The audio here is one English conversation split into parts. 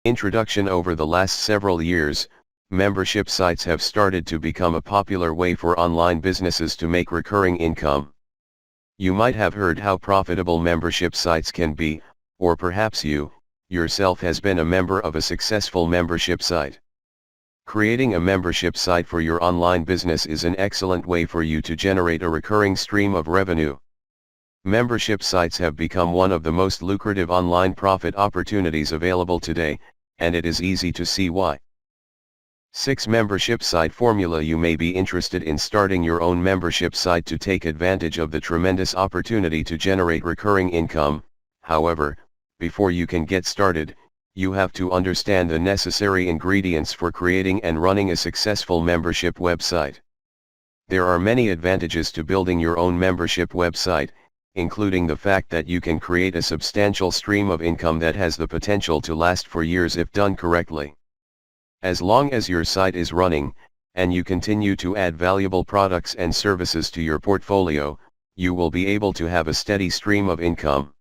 Introduction. Over the last several years, membership sites have started to become a popular way for online businesses to make recurring income. You might have heard how profitable membership sites can be, or perhaps you, yourself has been a member of a successful membership site. Creating a membership site for your online business is an excellent way for you to generate a recurring stream of revenue. Membership sites have become one of the most lucrative online profit opportunities available today, and it is easy to see why. 6. Membership site formula. You may be interested in starting your own membership site to take advantage of the tremendous opportunity to generate recurring income. However, before you can get started, you have to understand the necessary ingredients for creating and running a successful membership website. There are many advantages to building your own membership website, including the fact that you can create a substantial stream of income that has the potential to last for years if done correctly. As long as your site is running, and you continue to add valuable products and services to your portfolio, you will be able to have a steady stream of income.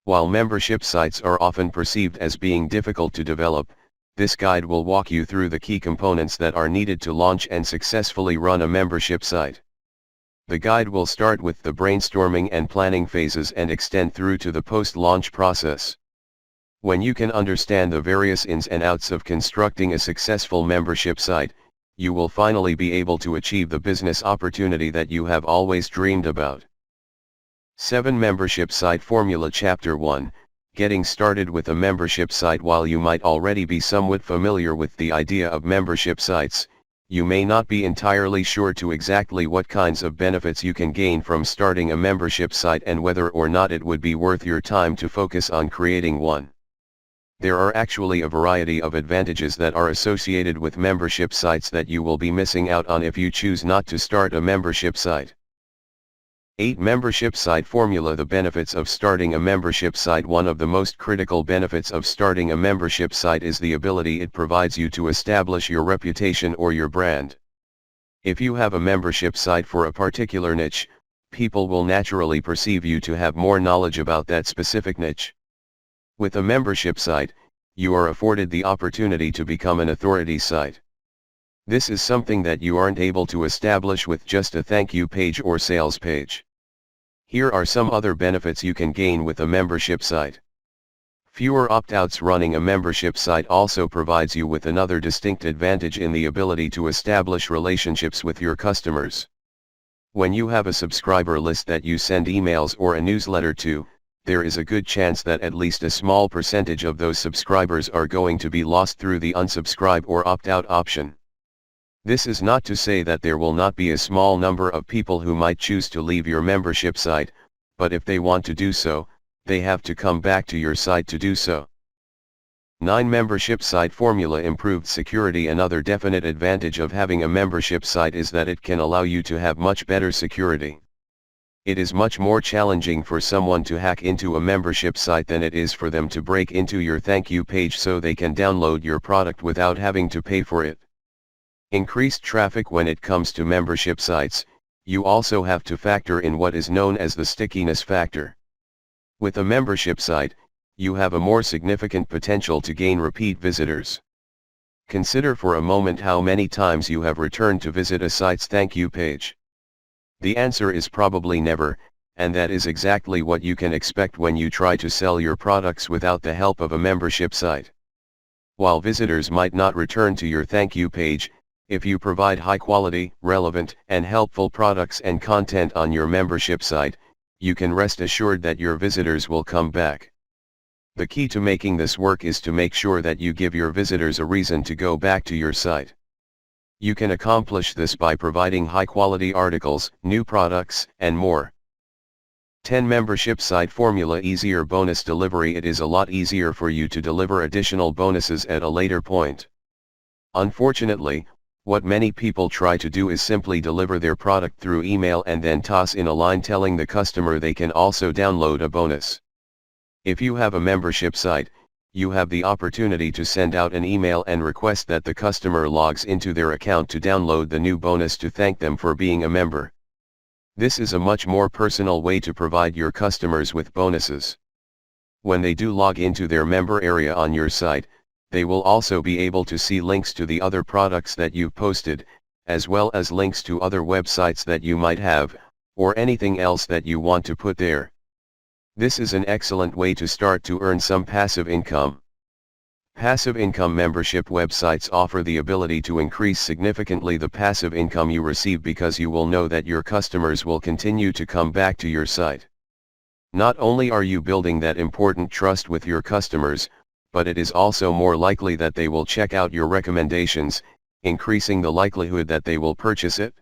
While membership sites are often perceived as being difficult to develop, this guide will walk you through the key components that are needed to launch and successfully run a membership site. The guide will start with the brainstorming and planning phases and extend through to the post-launch process. When you can understand the various ins and outs of constructing a successful membership site, you will finally be able to achieve the business opportunity that you have always dreamed about. 7. Membership site formula. Chapter 1, Getting started with a membership site. While you might already be somewhat familiar with the idea of membership sites, you may not be entirely sure to exactly what kinds of benefits you can gain from starting a membership site and whether or not it would be worth your time to focus on creating one. There are actually a variety of advantages that are associated with membership sites that you will be missing out on if you choose not to start a membership site. 8. Membership site formula. The benefits of starting a membership site. One of the most critical benefits of starting a membership site is the ability it provides you to establish your reputation or your brand. If you have a membership site for a particular niche, people will naturally perceive you to have more knowledge about that specific niche. With a membership site, you are afforded the opportunity to become an authority site. This is something that you aren't able to establish with just a thank you page or sales page. Here are some other benefits you can gain with a membership site. Fewer opt-outs. Running a membership site also provides you with another distinct advantage in the ability to establish relationships with your customers. When you have a subscriber list that you send emails or a newsletter to, there is a good chance that at least a small percentage of those subscribers are going to be lost through the unsubscribe or opt-out option. This is not to say that there will not be a small number of people who might choose to leave your membership site, but if they want to do so, they have to come back to your site to do so. 9. Membership site formula. Improved security. Another definite advantage of having a membership site is that it can allow you to have much better security. It is much more challenging for someone to hack into a membership site than it is for them to break into your thank you page so they can download your product without having to pay for it. Increased traffic. When it comes to membership sites, you also have to factor in what is known as the stickiness factor. With a membership site, you have a more significant potential to gain repeat visitors. Consider for a moment how many times you have returned to visit a site's thank you page. The answer is probably never, and that is exactly what you can expect when you try to sell your products without the help of a membership site. While visitors might not return to your thank you page, if you provide high quality, relevant, and helpful products and content on your membership site, you can rest assured that your visitors will come back. The key to making this work is to make sure that you give your visitors a reason to go back to your site. You can accomplish this by providing high-quality articles, new products, and more. 10. Membership site formula. Easier bonus delivery. It is a lot easier for you to deliver additional bonuses at a later point. Unfortunately, what many people try to do is simply deliver their product through email and then toss in a line telling the customer they can also download a bonus. If you have a membership site, you have the opportunity to send out an email and request that the customer logs into their account to download the new bonus to thank them for being a member. This is a much more personal way to provide your customers with bonuses. When they do log into their member area on your site, they will also be able to see links to the other products that you've posted, as well as links to other websites that you might have, or anything else that you want to put there. This is an excellent way to start to earn some passive income. Passive income membership websites offer the ability to increase significantly the passive income you receive because you will know that your customers will continue to come back to your site. Not only are you building that important trust with your customers, but it is also more likely that they will check out your recommendations, increasing the likelihood that they will purchase it.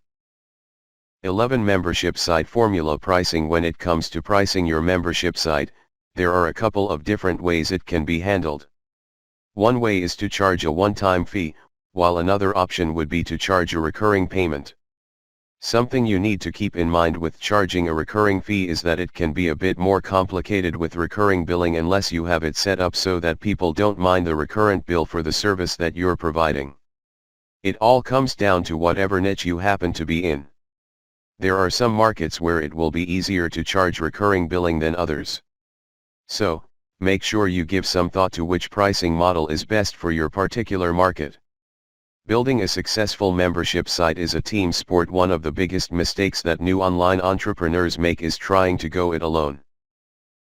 11. Membership site formula pricing. When it comes to pricing your membership site, there are a couple of different ways it can be handled. One way is to charge a one-time fee, while another option would be to charge a recurring payment. Something you need to keep in mind with charging a recurring fee is that it can be a bit more complicated with recurring billing unless you have it set up so that people don't mind the recurrent bill for the service that you're providing. It all comes down to whatever niche you happen to be in. There are some markets where it will be easier to charge recurring billing than others. So, make sure you give some thought to which pricing model is best for your particular market. Building a successful membership site is a team sport. One of the biggest mistakes that new online entrepreneurs make is trying to go it alone.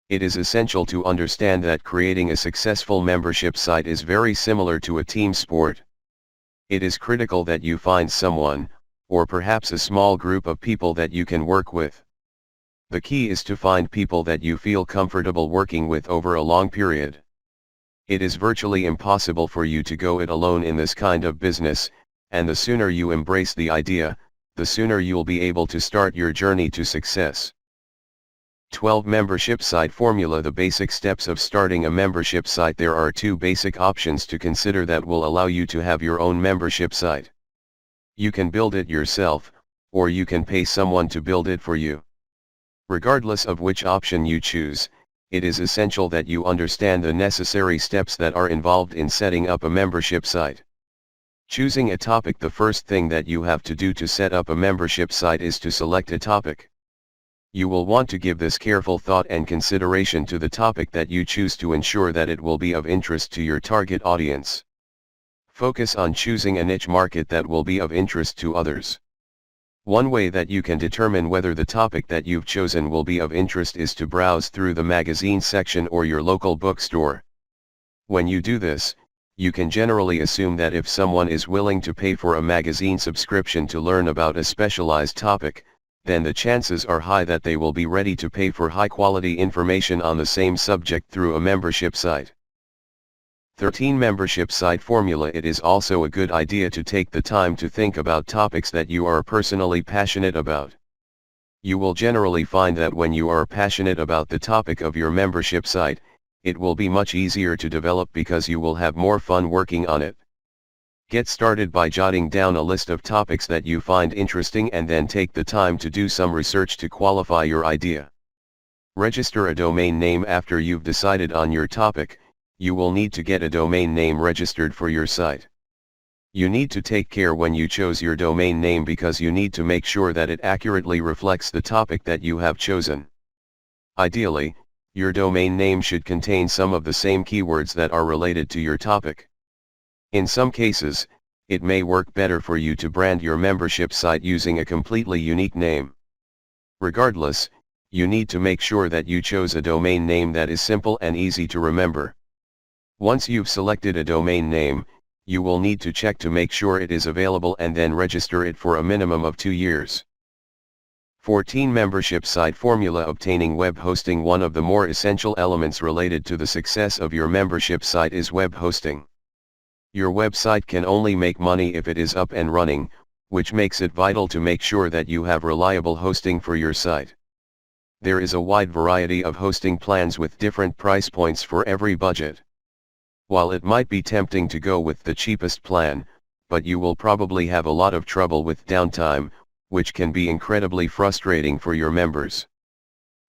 It is essential to understand that creating a successful membership site is very similar to a team sport. It is critical that you find someone, or perhaps a small group of people that you can work with. The key is to find people that you feel comfortable working with over a long period. It is virtually impossible for you to go it alone in this kind of business, and the sooner you embrace the idea, the sooner you'll be able to start your journey to success. 12. Membership site formula. The basic steps of starting a membership site. There are two basic options to consider that will allow you to have your own membership site. You can build it yourself, or you can pay someone to build it for you. Regardless of which option you choose, it is essential that you understand the necessary steps that are involved in setting up a membership site. Choosing a topic. The first thing that you have to do to set up a membership site is to select a topic. You will want to give this careful thought and consideration to the topic that you choose to ensure that it will be of interest to your target audience. Focus on choosing a niche market that will be of interest to others. One way that you can determine whether the topic that you've chosen will be of interest is to browse through the magazine section or your local bookstore. When you do this, you can generally assume that if someone is willing to pay for a magazine subscription to learn about a specialized topic, then the chances are high that they will be ready to pay for high-quality information on the same subject through a membership site. 13. Membership site formula. It is also a good idea to take the time to think about topics that you are personally passionate about. You will generally find that when you are passionate about the topic of your membership site, it will be much easier to develop because you will have more fun working on it. Get started by jotting down a list of topics that you find interesting and then take the time to do some research to qualify your idea. Register a domain name. After you've decided on your topic, you will need to get a domain name registered for your site. You need to take care when you chose your domain name because you need to make sure that it accurately reflects the topic that you have chosen. Ideally, your domain name should contain some of the same keywords that are related to your topic. In some cases, it may work better for you to brand your membership site using a completely unique name. Regardless, you need to make sure that you chose a domain name that is simple and easy to remember. Once you've selected a domain name, you will need to check to make sure it is available and then register it for a minimum of 2 years. 14. Membership site formula. Obtaining web hosting. One of the more essential elements related to the success of your membership site is web hosting. Your website can only make money if it is up and running, which makes it vital to make sure that you have reliable hosting for your site. There is a wide variety of hosting plans with different price points for every budget. While it might be tempting to go with the cheapest plan, but you will probably have a lot of trouble with downtime, which can be incredibly frustrating for your members.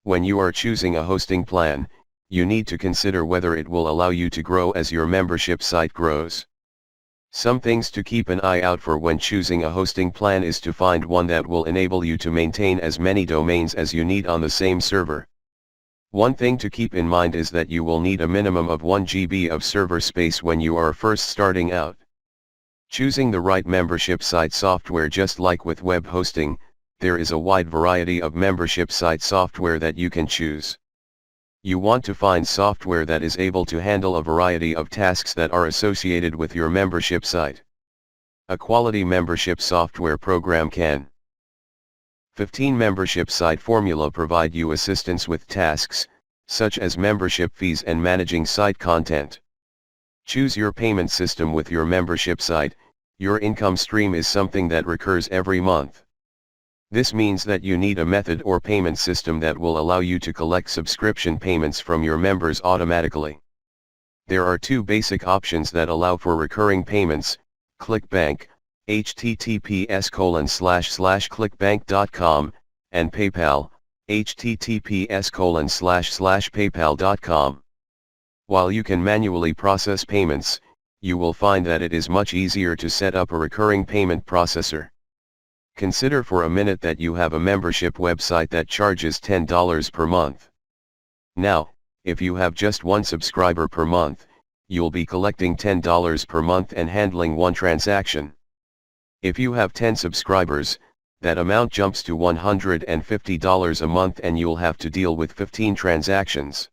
When you are choosing a hosting plan, you need to consider whether it will allow you to grow as your membership site grows. Some things to keep an eye out for when choosing a hosting plan is to find one that will enable you to maintain as many domains as you need on the same server. One thing to keep in mind is that you will need a minimum of 1 GB of server space when you are first starting out. Choosing the right membership site software. Just like with web hosting, there is a wide variety of membership site software that you can choose. You want to find software that is able to handle a variety of tasks that are associated with your membership site. A quality membership software program can. 15 Membership site formula provide you assistance with tasks, such as membership fees and managing site content. Choose your payment system with your membership site. Your income stream is something that recurs every month. This means that you need a method or payment system that will allow you to collect subscription payments from your members automatically. There are two basic options that allow for recurring payments: ClickBank, https://clickbank.com, and PayPal, https://paypal.com. While you can manually process payments, you will find that it is much easier to set up a recurring payment processor. Consider for a minute that you have a membership website that charges $10 per month. Now, if you have just one subscriber per month, you'll be collecting $10 per month and handling one transaction. If you have 10 subscribers, that amount jumps to $150 a month and you'll have to deal with 15 transactions.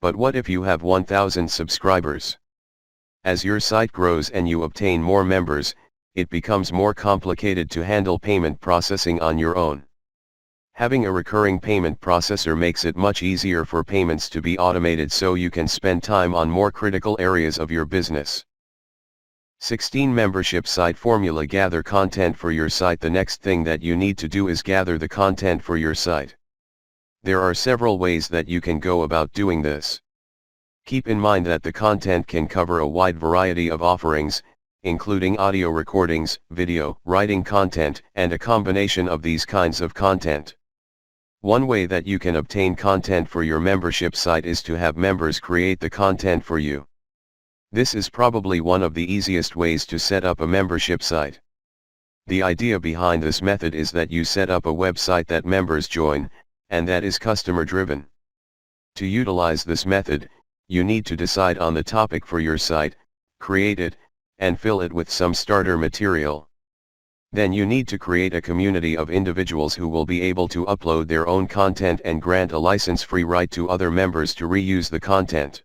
But what if you have 1,000 subscribers? As your site grows and you obtain more members, it becomes more complicated to handle payment processing on your own. Having a recurring payment processor makes it much easier for payments to be automated so you can spend time on more critical areas of your business. 16 Membership site formula. Gather content for your site. The next thing that you need to do is gather the content for your site. There are several ways that you can go about doing this. Keep in mind that the content can cover a wide variety of offerings, including audio recordings, video, writing content, and a combination of these kinds of content. One way that you can obtain content for your membership site is to have members create the content for you. This is probably one of the easiest ways to set up a membership site. The idea behind this method is that you set up a website that members join, and that is customer driven. To utilize this method, you need to decide on the topic for your site, create it, and fill it with some starter material. Then you need to create a community of individuals who will be able to upload their own content and grant a license-free right to other members to reuse the content.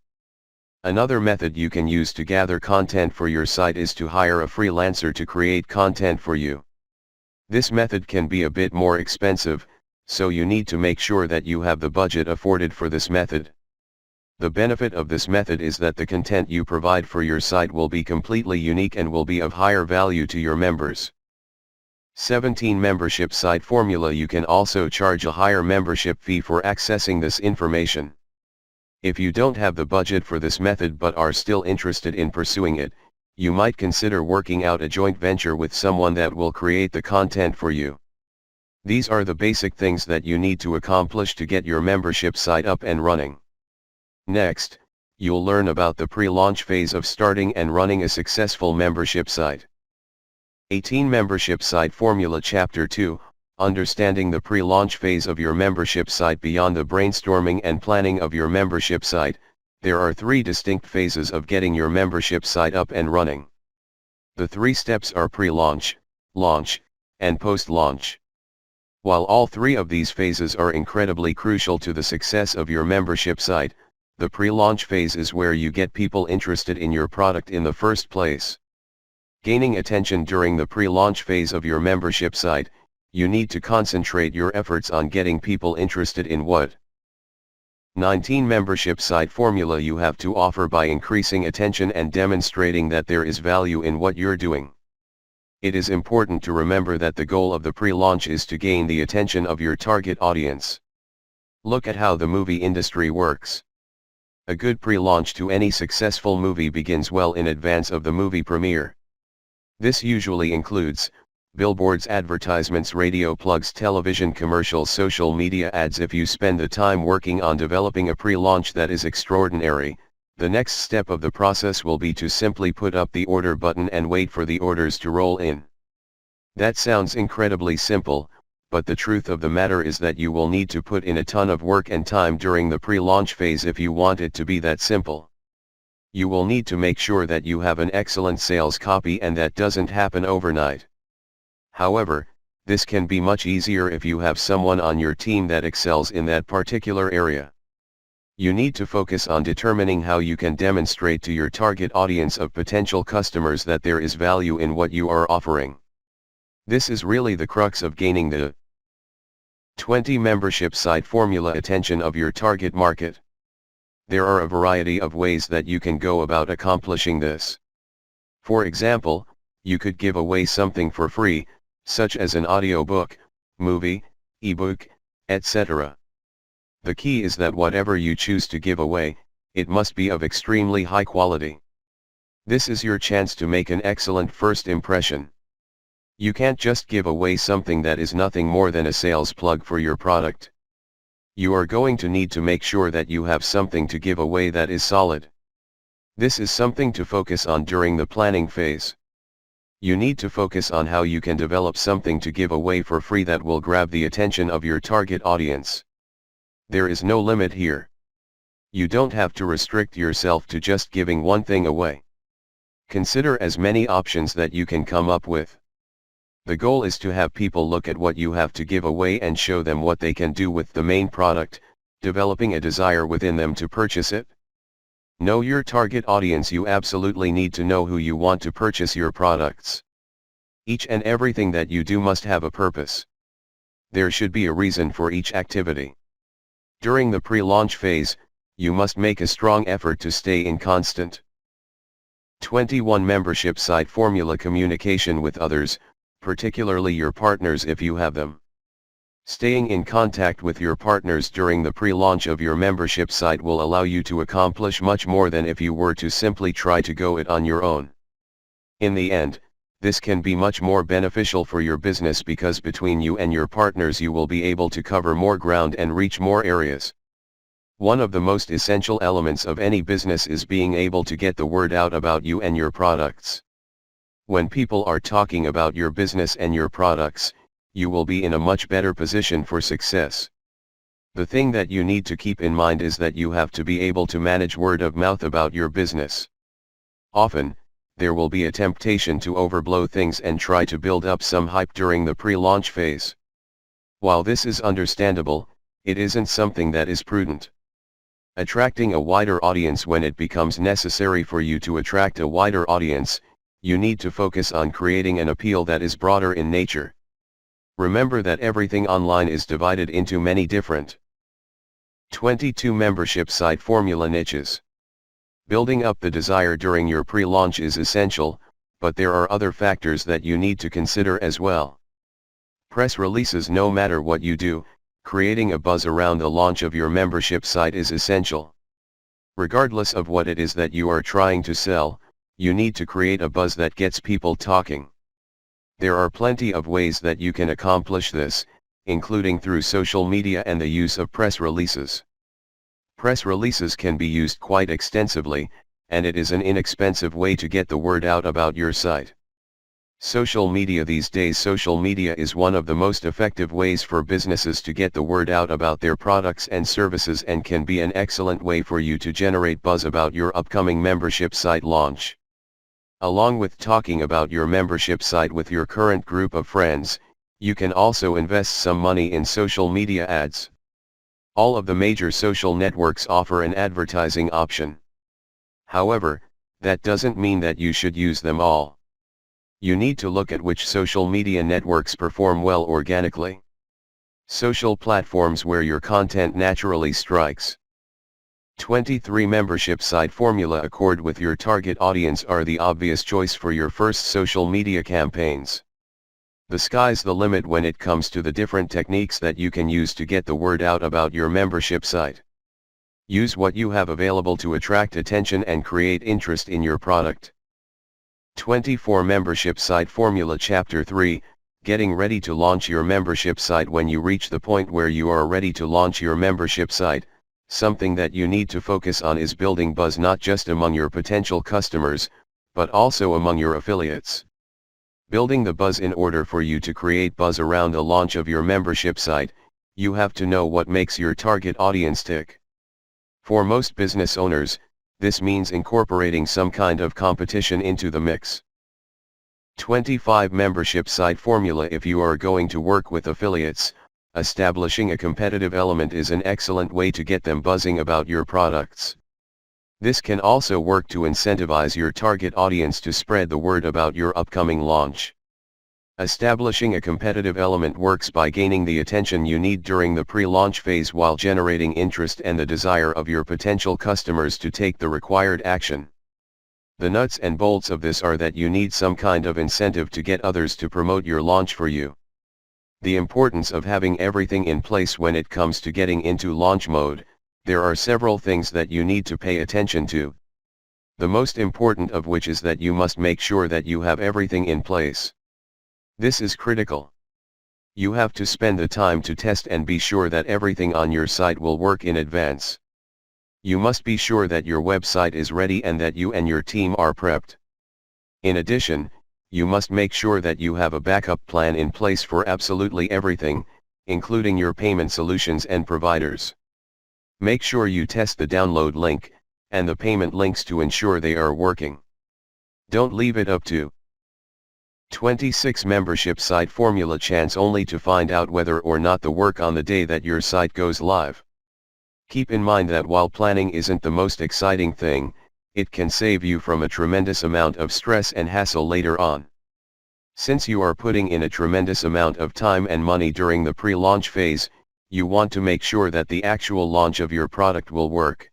Another method you can use to gather content for your site is to hire a freelancer to create content for you. This method can be a bit more expensive, so you need to make sure that you have the budget afforded for this method. The benefit of this method is that the content you provide for your site will be completely unique and will be of higher value to your members. 17 Membership site formula. You can also charge a higher membership fee for accessing this information. If you don't have the budget for this method but are still interested in pursuing it, you might consider working out a joint venture with someone that will create the content for you. These are the basic things that you need to accomplish to get your membership site up and running. Next, you'll learn about the pre-launch phase of starting and running a successful membership site. 18 Membership site formula. Chapter 2, Understanding the pre-launch phase of your membership site. Beyond the brainstorming and planning of your membership site, there are three distinct phases of getting your membership site up and running. The three steps are pre-launch, launch, and post-launch. While all three of these phases are incredibly crucial to the success of your membership site, the pre-launch phase is where you get people interested in your product in the first place. Gaining attention during the pre-launch phase of your membership site, you need to concentrate your efforts on getting people interested in what 19 Membership site formula you have to offer by increasing attention and demonstrating that there is value in what you're doing. It is important to remember that the goal of the pre-launch is to gain the attention of your target audience. Look at how the movie industry works. A good pre-launch to any successful movie begins well in advance of the movie premiere. This usually includes billboards, advertisements, radio plugs, television commercials, social media ads. If you spend the time working on developing a pre-launch that is extraordinary, the next step of the process will be to simply put up the order button and wait for the orders to roll in. That sounds incredibly simple, but the truth of the matter is that you will need to put in a ton of work and time during the pre-launch phase if you want it to be that simple. You will need to make sure that you have an excellent sales copy, and that doesn't happen overnight. However, this can be much easier if you have someone on your team that excels in that particular area. You need to focus on determining how you can demonstrate to your target audience of potential customers that there is value in what you are offering. This is really the crux of gaining the 20 membership site formula attention of your target market. There are a variety of ways that you can go about accomplishing this. For example, you could give away something for free, such as an audiobook, movie, ebook, etc. The key is that whatever you choose to give away, it must be of extremely high quality. This is your chance to make an excellent first impression. You can't just give away something that is nothing more than a sales plug for your product. You are going to need to make sure that you have something to give away that is solid. This is something to focus on during the planning phase. You need to focus on how you can develop something to give away for free that will grab the attention of your target audience. There is no limit here. You don't have to restrict yourself to just giving one thing away. Consider as many options that you can come up with. The goal is to have people look at what you have to give away and show them what they can do with the main product, developing a desire within them to purchase it. Know your target audience. You absolutely need to know who you want to purchase your products. Each and everything that you do must have a purpose. There should be a reason for each activity. During the pre-launch phase, you must make a strong effort to stay in constant 21 membership site formula communication with others, particularly your partners if you have them. Staying in contact with your partners during the pre-launch of your membership site will allow you to accomplish much more than if you were to simply try to go it on your own. In the end, this can be much more beneficial for your business because between you and your partners you will be able to cover more ground and reach more areas. One of the most essential elements of any business is being able to get the word out about you and your products. When people are talking about your business and your products, you will be in a much better position for success. The thing that you need to keep in mind is that you have to be able to manage word of mouth about your business. Often, there will be a temptation to overblow things and try to build up some hype during the pre-launch phase. While this is understandable, it isn't something that is prudent. Attracting a wider audience. When it becomes necessary for you to attract a wider audience, you need to focus on creating an appeal that is broader in nature. Remember that everything online is divided into many different 22 membership site formula niches. Building up the desire during your pre-launch is essential, but there are other factors that you need to consider as well. Press releases. No matter what you do, creating a buzz around the launch of your membership site is essential. Regardless of what it is that you are trying to sell, you need to create a buzz that gets people talking. There are plenty of ways that you can accomplish this, including through social media and the use of press releases. Press releases can be used quite extensively, and it is an inexpensive way to get the word out about your site. Social media. These days, social media is one of the most effective ways for businesses to get the word out about their products and services and can be an excellent way for you to generate buzz about your upcoming membership site launch. Along with talking about your membership site with your current group of friends, you can also invest some money in social media ads. All of the major social networks offer an advertising option. However, that doesn't mean that you should use them all. You need to look at which social media networks perform well organically. Social platforms where your content naturally strikes. 23 membership site formula accord with your target audience are the obvious choice for your first social media campaigns. The sky's the limit when it comes to the different techniques that you can use to get the word out about your membership site. Use what you have available to attract attention and create interest in your product. 24 Membership Site Formula Chapter 3, Getting Ready to Launch Your Membership Site. When you reach the point where you are ready to launch your membership site, something that you need to focus on is building buzz not just among your potential customers, but also among your affiliates. Building the buzz. In order for you to create buzz around the launch of your membership site, you have to know what makes your target audience tick. For most business owners, this means incorporating some kind of competition into the mix. 25 Membership site formula. If you are going to work with affiliates, establishing a competitive element is an excellent way to get them buzzing about your products. This can also work to incentivize your target audience to spread the word about your upcoming launch. Establishing a competitive element works by gaining the attention you need during the pre-launch phase while generating interest and the desire of your potential customers to take the required action. The nuts and bolts of this are that you need some kind of incentive to get others to promote your launch for you. The importance of having everything in place when it comes to getting into launch mode. There are several things that you need to pay attention to. The most important of which is that you must make sure that you have everything in place. This is critical. You have to spend the time to test and be sure that everything on your site will work in advance. You must be sure that your website is ready and that you and your team are prepped. In addition, you must make sure that you have a backup plan in place for absolutely everything, including your payment solutions and providers. Make sure you test the download link and the payment links to ensure they are working. Don't leave it up to 26 Membership site formula. Chance only to find out whether or not the work on the day that your site goes live. Keep in mind that while planning isn't the most exciting thing, it can save you from a tremendous amount of stress and hassle later on. Since you are putting in a tremendous amount of time and money during the pre-launch phase, you want to make sure that the actual launch of your product will work.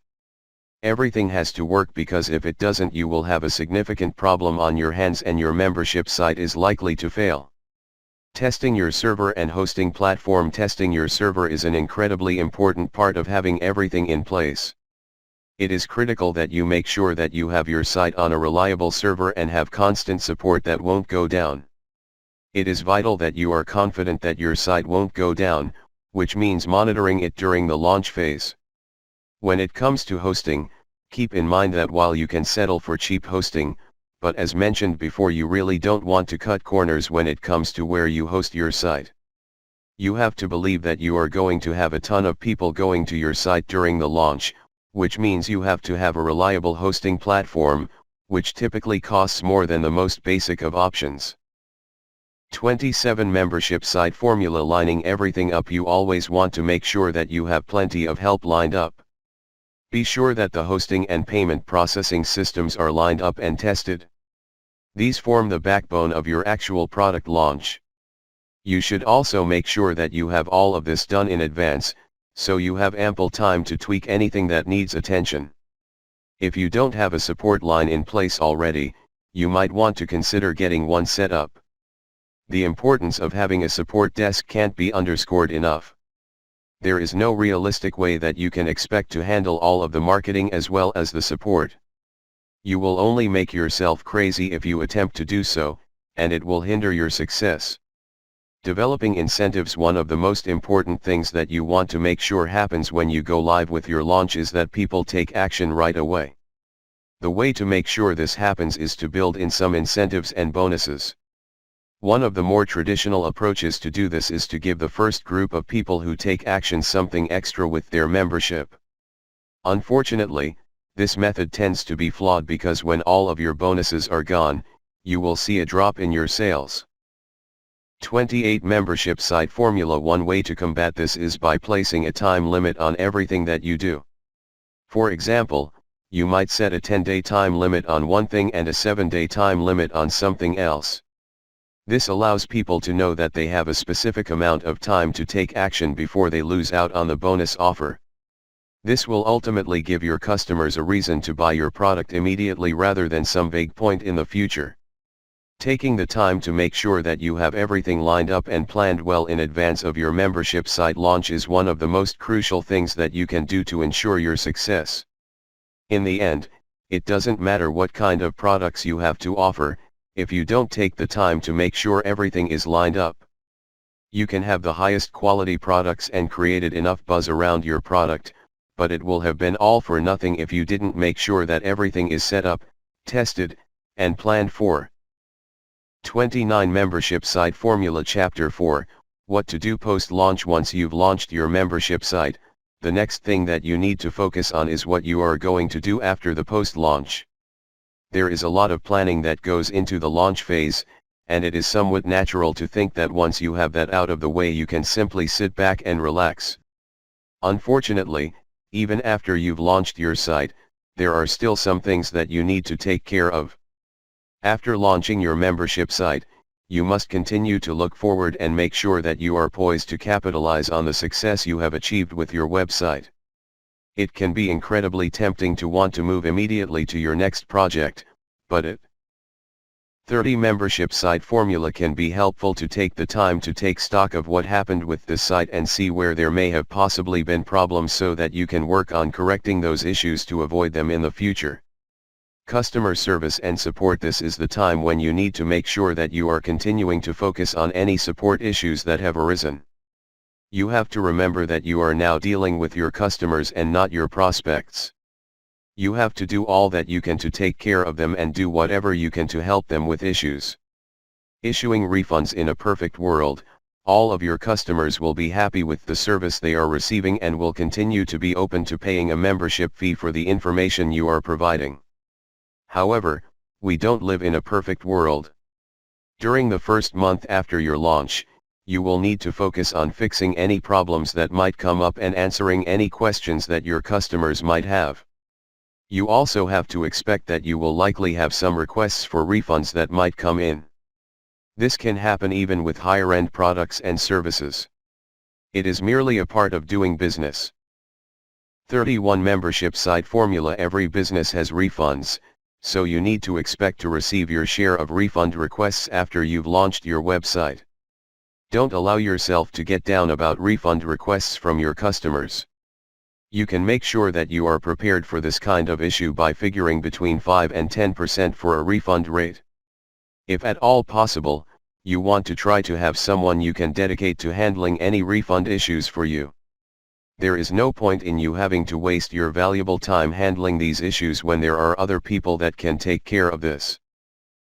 Everything has to work, because if it doesn't, you will have a significant problem on your hands and your membership site is likely to fail. Testing your server and hosting platform. Testing your server is an incredibly important part of having everything in place. It is critical that you make sure that you have your site on a reliable server and have constant support that won't go down. It is vital that you are confident that your site won't go down, which means monitoring it during the launch phase. When it comes to hosting, keep in mind that while you can settle for cheap hosting, but as mentioned before, you really don't want to cut corners when it comes to where you host your site. You have to believe that you are going to have a ton of people going to your site during the launch, which means you have to have a reliable hosting platform, which typically costs more than the most basic of options. 27 Membership site formula. Lining everything up. You always want to make sure that you have plenty of help lined up. Be sure that the hosting and payment processing systems are lined up and tested. These form the backbone of your actual product launch. You should also make sure that you have all of this done in advance, so you have ample time to tweak anything that needs attention. If you don't have a support line in place already, you might want to consider getting one set up. The importance of having a support desk can't be underscored enough. There is no realistic way that you can expect to handle all of the marketing as well as the support. You will only make yourself crazy if you attempt to do so, and it will hinder your success. Developing incentives. One of the most important things that you want to make sure happens when you go live with your launch is that people take action right away. The way to make sure this happens is to build in some incentives and bonuses. One of the more traditional approaches to do this is to give the first group of people who take action something extra with their membership. Unfortunately, this method tends to be flawed, because when all of your bonuses are gone, you will see a drop in your sales. 28 Membership site formula. One way to combat this is by placing a time limit on everything that you do. For example, you might set a 10-day time limit on one thing and a 7-day time limit on something else. This allows people to know that they have a specific amount of time to take action before they lose out on the bonus offer. This will ultimately give your customers a reason to buy your product immediately rather than some vague point in the future. Taking the time to make sure that you have everything lined up and planned well in advance of your membership site launch is one of the most crucial things that you can do to ensure your success. In the end, it doesn't matter what kind of products you have to offer, if you don't take the time to make sure everything is lined up. You can have the highest quality products and created enough buzz around your product, but it will have been all for nothing if you didn't make sure that everything is set up, tested, and planned for. 29 Membership Site Formula Chapter 4, What to do post-launch. Once you've launched your membership site, the next thing that you need to focus on is what you are going to do after the post-launch. There is a lot of planning that goes into the launch phase, and it is somewhat natural to think that once you have that out of the way you can simply sit back and relax. Unfortunately, even after you've launched your site, there are still some things that you need to take care of. After launching your membership site, you must continue to look forward and make sure that you are poised to capitalize on the success you have achieved with your website. It can be incredibly tempting to want to move immediately to your next project, but it 30 Membership Site Formula can be helpful to take the time to take stock of what happened with this site and see where there may have possibly been problems so that you can work on correcting those issues to avoid them in the future. Customer service and support. This is the time when you need to make sure that you are continuing to focus on any support issues that have arisen. You have to remember that you are now dealing with your customers and not your prospects. You have to do all that you can to take care of them and do whatever you can to help them with issues. Issuing refunds. In a perfect world, all of your customers will be happy with the service they are receiving and will continue to be open to paying a membership fee for the information you are providing. However, we don't live in a perfect world. During the first month after your launch, you will need to focus on fixing any problems that might come up and answering any questions that your customers might have. You also have to expect that you will likely have some requests for refunds that might come in. This can happen even with higher-end products and services. It is merely a part of doing business. 31 Membership Site Formula. Every business has refunds, so you need to expect to receive your share of refund requests after you've launched your website. Don't allow yourself to get down about refund requests from your customers. You can make sure that you are prepared for this kind of issue by figuring between 5 and 10% for a refund rate. If at all possible, you want to try to have someone you can dedicate to handling any refund issues for you. There is no point in you having to waste your valuable time handling these issues when there are other people that can take care of this.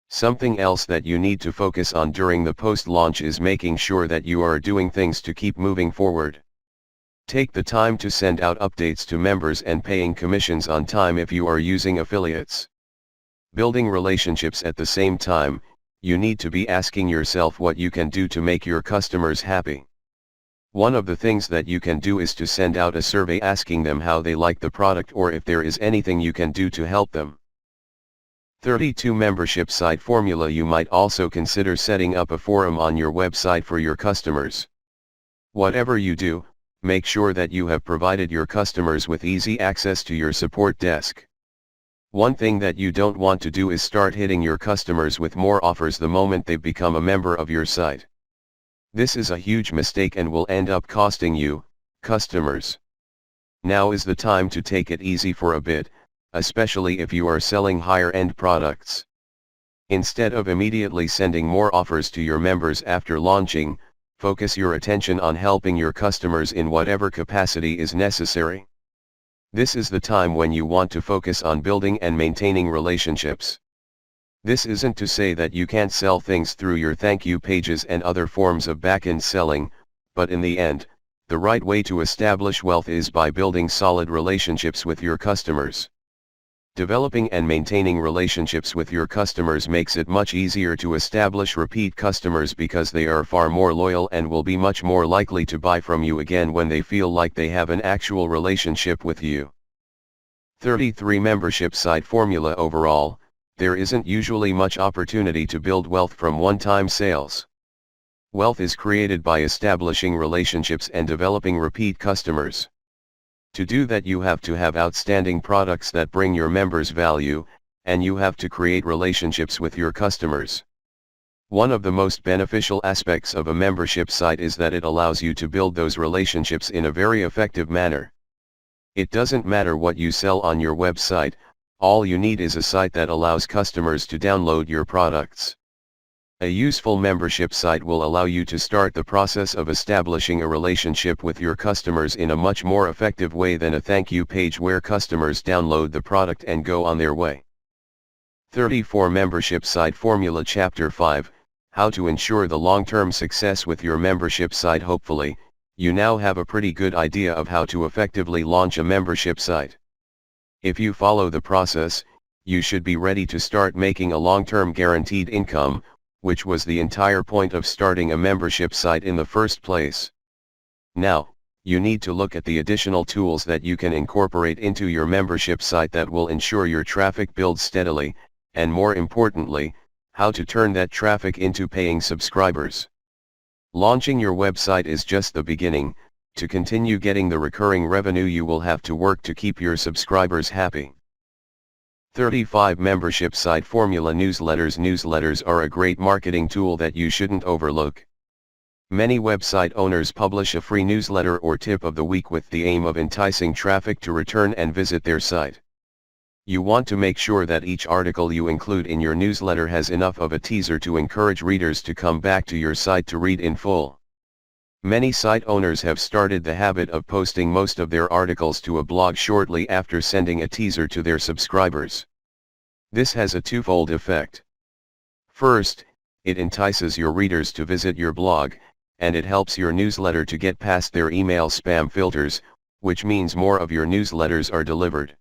Something else that you need to focus on during the post-launch is making sure that you are doing things to keep moving forward. Take the time to send out updates to members and paying commissions on time if you are using affiliates. Building relationships. At the same time, you need to be asking yourself what you can do to make your customers happy. One of the things that you can do is to send out a survey asking them how they like the product or if there is anything you can do to help them. 32 Membership Site Formula. You might also consider setting up a forum on your website for your customers. Whatever you do, make sure that you have provided your customers with easy access to your support desk. One thing that you don't want to do is start hitting your customers with more offers the moment they become a member of your site. This is a huge mistake and will end up costing you customers. Now is the time to take it easy for a bit, especially if you are selling higher-end products. Instead of immediately sending more offers to your members after launching, focus your attention on helping your customers in whatever capacity is necessary. This is the time when you want to focus on building and maintaining relationships. This isn't to say that you can't sell things through your thank you pages and other forms of back-end selling, but in the end, the right way to establish wealth is by building solid relationships with your customers. Developing and maintaining relationships with your customers makes it much easier to establish repeat customers because they are far more loyal and will be much more likely to buy from you again when they feel like they have an actual relationship with you. 33 Membership Site Formula. Overall, there isn't usually much opportunity to build wealth from one-time sales. Wealth is created by establishing relationships and developing repeat customers. To do that, you have to have outstanding products that bring your members value, and you have to create relationships with your customers. One of the most beneficial aspects of a membership site is that it allows you to build those relationships in a very effective manner. It doesn't matter what you sell on your website, all you need is a site that allows customers to download your products. A useful membership site will allow you to start the process of establishing a relationship with your customers in a much more effective way than a thank you page where customers download the product and go on their way. 34 Membership Site Formula Chapter 5, How to ensure the long-term success with your membership site. Hopefully, you now have a pretty good idea of how to effectively launch a membership site. If you follow the process, you should be ready to start making a long-term guaranteed income, which was the entire point of starting a membership site in the first place. Now, you need to look at the additional tools that you can incorporate into your membership site that will ensure your traffic builds steadily, and more importantly, how to turn that traffic into paying subscribers. Launching your website is just the beginning. To continue getting the recurring revenue, you will have to work to keep your subscribers happy. 35 Membership Site Formula. Newsletters are a great marketing tool that you shouldn't overlook. Many website owners publish a free newsletter or tip of the week with the aim of enticing traffic to return and visit their site. You want to make sure that each article you include in your newsletter has enough of a teaser to encourage readers to come back to your site to read in full. Many site owners have started the habit of posting most of their articles to a blog shortly after sending a teaser to their subscribers. This has a twofold effect. First, it entices your readers to visit your blog, and it helps your newsletter to get past their email spam filters, which means more of your newsletters are delivered.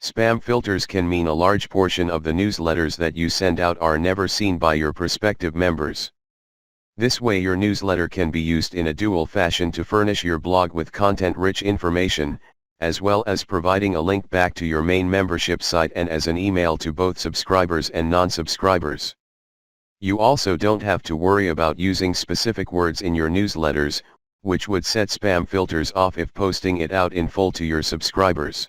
Spam filters can mean a large portion of the newsletters that you send out are never seen by your prospective members. This way your newsletter can be used in a dual fashion to furnish your blog with content-rich information, as well as providing a link back to your main membership site and as an email to both subscribers and non-subscribers. You also don't have to worry about using specific words in your newsletters, which would set spam filters off if posting it out in full to your subscribers.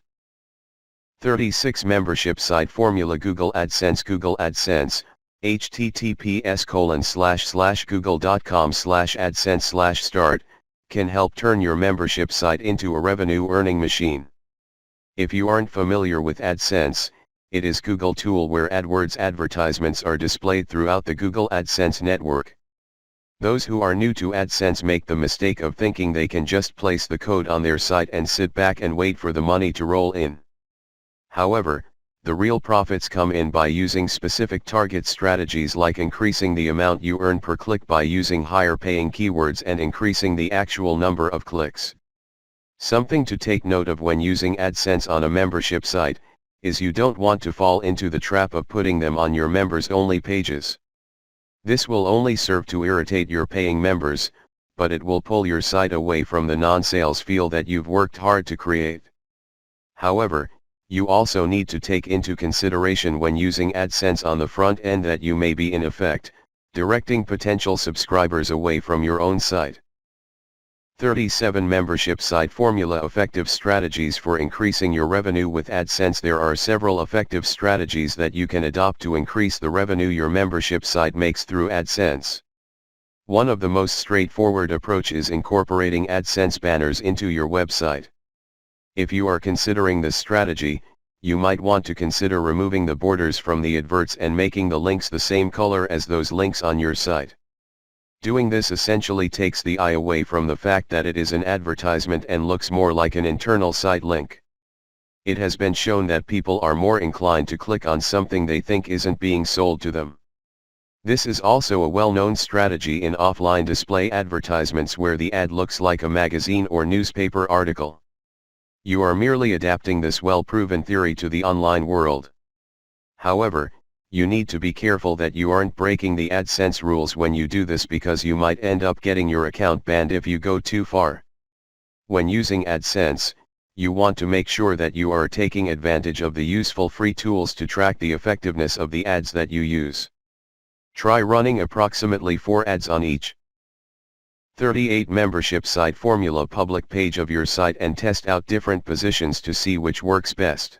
36 Membership Site Formula. Google AdSense. Google AdSense, https://google.com/adsense/start, can help turn your membership site into a revenue-earning machine. If you aren't familiar with AdSense, it is Google tool where AdWords advertisements are displayed throughout the Google AdSense network. Those who are new to AdSense make the mistake of thinking they can just place the code on their site and sit back and wait for the money to roll in. However, the real profits come in by using specific target strategies like increasing the amount you earn per click by using higher paying keywords and increasing the actual number of clicks. Something to take note of when using AdSense on a membership site is you don't want to fall into the trap of putting them on your members-only pages. This will only serve to irritate your paying members, but it will pull your site away from the non-sales feel that you've worked hard to create. However, you also need to take into consideration when using AdSense on the front end that you may be in effect directing potential subscribers away from your own site. 37 Membership Site Formula. Effective strategies for increasing your revenue with AdSense. There are several effective strategies that you can adopt to increase the revenue your membership site makes through AdSense. One of the most straightforward approach is incorporating AdSense banners into your website. If you are considering this strategy, you might want to consider removing the borders from the adverts and making the links the same color as those links on your site. Doing this essentially takes the eye away from the fact that it is an advertisement and looks more like an internal site link. It has been shown that people are more inclined to click on something they think isn't being sold to them. This is also a well-known strategy in offline display advertisements where the ad looks like a magazine or newspaper article. You are merely adapting this well-proven theory to the online world. However, you need to be careful that you aren't breaking the AdSense rules when you do this, because you might end up getting your account banned if you go too far. When using AdSense, you want to make sure that you are taking advantage of the useful free tools to track the effectiveness of the ads that you use. Try running approximately 4 ads on each 38 Membership Site Formula. Public page of your site and test out different positions to see which works best.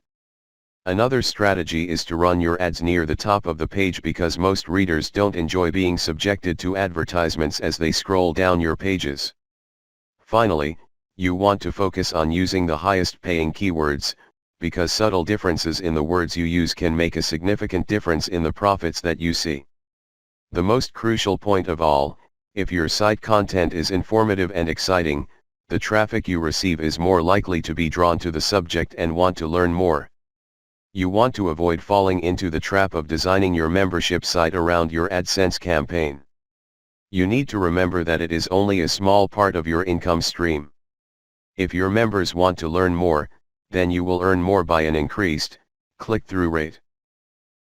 Another strategy is to run your ads near the top of the page, because most readers don't enjoy being subjected to advertisements as they scroll down your pages. Finally, you want to focus on using the highest paying keywords, because subtle differences in the words you use can make a significant difference in the profits that you see. The most crucial point of all, if your site content is informative and exciting, the traffic you receive is more likely to be drawn to the subject and want to learn more. You want to avoid falling into the trap of designing your membership site around your AdSense campaign. You need to remember that it is only a small part of your income stream. If your members want to learn more, then you will earn more by an increased click-through rate.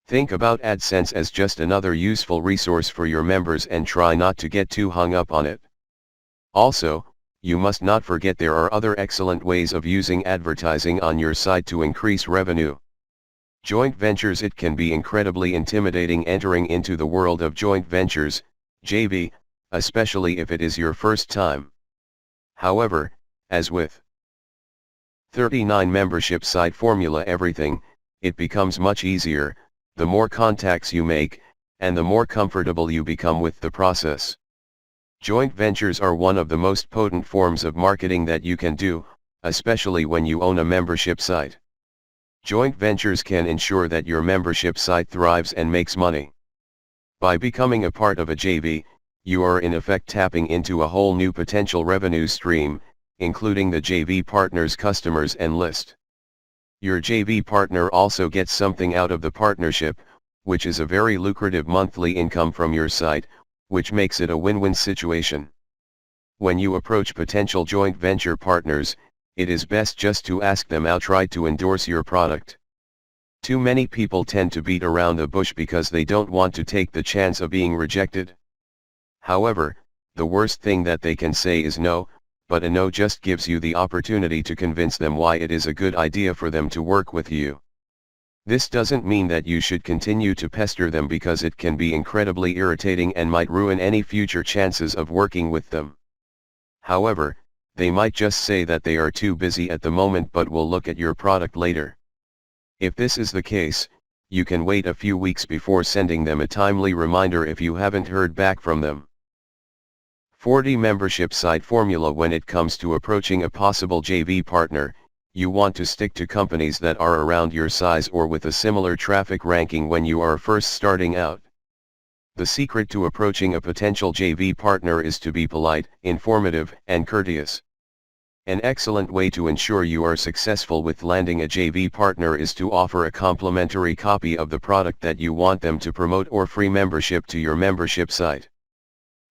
Think about AdSense as just another useful resource for your members and try not to get too hung up on it. Also, you must not forget there are other excellent ways of using advertising on your site to increase revenue. Joint ventures. It can be incredibly intimidating entering into the world of joint ventures, JV, especially if it is your first time. However, as with 39 membership site formula everything, it becomes much easier, the more contacts you make, and the more comfortable you become with the process. Joint ventures are one of the most potent forms of marketing that you can do, especially when you own a membership site. Joint ventures can ensure that your membership site thrives and makes money. By becoming a part of a JV, you are in effect tapping into a whole new potential revenue stream, including the JV partner's customers and list. Your JV partner also gets something out of the partnership, which is a very lucrative monthly income from your site, which makes it a win-win situation. When you approach potential joint venture partners, it is best just to ask them outright to endorse your product. Too many people tend to beat around the bush because they don't want to take the chance of being rejected. However, the worst thing that they can say is no, but a no just gives you the opportunity to convince them why it is a good idea for them to work with you. This doesn't mean that you should continue to pester them because it can be incredibly irritating and might ruin any future chances of working with them. However, they might just say that they are too busy at the moment but will look at your product later. If this is the case, you can wait a few weeks before sending them a timely reminder if you haven't heard back from them. 40 Membership site formula. When it comes to approaching a possible JV partner, you want to stick to companies that are around your size or with a similar traffic ranking when you are first starting out. The secret to approaching a potential JV partner is to be polite, informative, and courteous. An excellent way to ensure you are successful with landing a JV partner is to offer a complimentary copy of the product that you want them to promote or free membership to your membership site.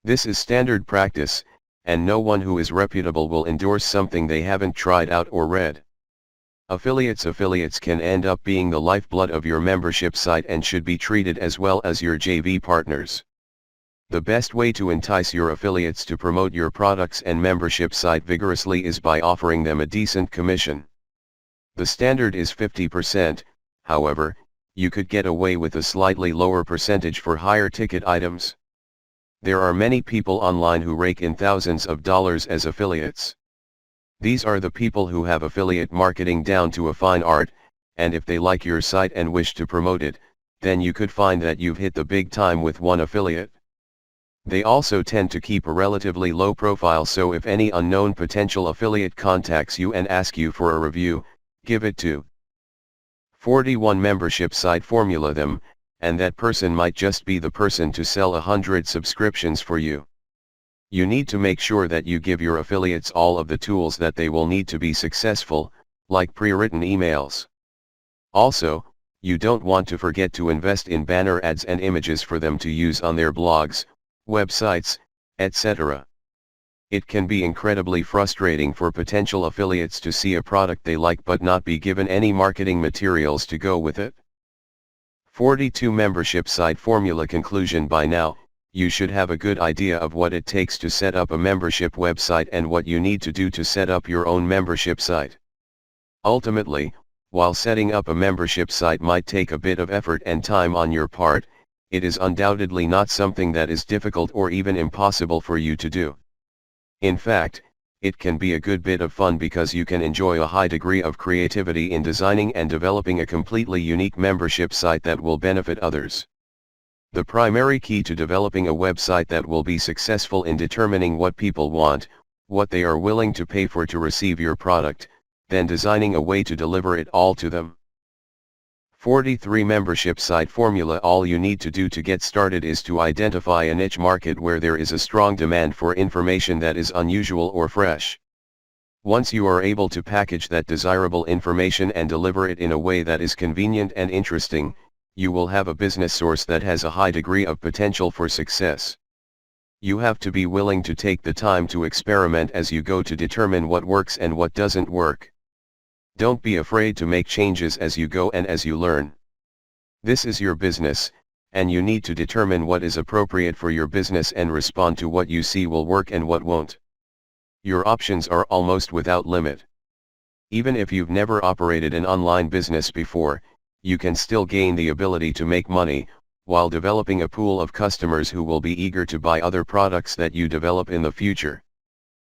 This is standard practice, and no one who is reputable will endorse something they haven't tried out or read. Affiliates can end up being the lifeblood of your membership site and should be treated as well as your JV partners. The best way to entice your affiliates to promote your products and membership site vigorously is by offering them a decent commission. The standard is 50%, however, you could get away with a slightly lower percentage for higher ticket items. There are many people online who rake in thousands of dollars as affiliates. These are the people who have affiliate marketing down to a fine art, and if they like your site and wish to promote it, then you could find that you've hit the big time with one affiliate. They also tend to keep a relatively low profile, so if any unknown potential affiliate contacts you and asks you for a review, give it to 41 Membership site formula them, and that person might just be the person to sell 100 subscriptions for you. You need to make sure that you give your affiliates all of the tools that they will need to be successful, like pre-written emails. Also, you don't want to forget to invest in banner ads and images for them to use on their blogs, websites, etc. It can be incredibly frustrating for potential affiliates to see a product they like but not be given any marketing materials to go with it. 42 Membership site formula. Conclusion. By now, you should have a good idea of what it takes to set up a membership website and what you need to do to set up your own membership site. Ultimately, while setting up a membership site might take a bit of effort and time on your part, it is undoubtedly not something that is difficult or even impossible for you to do. In fact, it can be a good bit of fun because you can enjoy a high degree of creativity in designing and developing a completely unique membership site that will benefit others. The primary key to developing a website that will be successful in determining what people want, what they are willing to pay for to receive your product, then designing a way to deliver it all to them. 43 Membership site formula. All you need to do to get started is to identify a niche market where there is a strong demand for information that is unusual or fresh. Once you are able to package that desirable information and deliver it in a way that is convenient and interesting, you will have a business source that has a high degree of potential for success. You have to be willing to take the time to experiment as you go to determine what works and what doesn't work. Don't be afraid to make changes as you go and as you learn. This is your business, and you need to determine what is appropriate for your business and respond to what you see will work and what won't. Your options are almost without limit. Even if you've never operated an online business before, you can still gain the ability to make money, while developing a pool of customers who will be eager to buy other products that you develop in the future.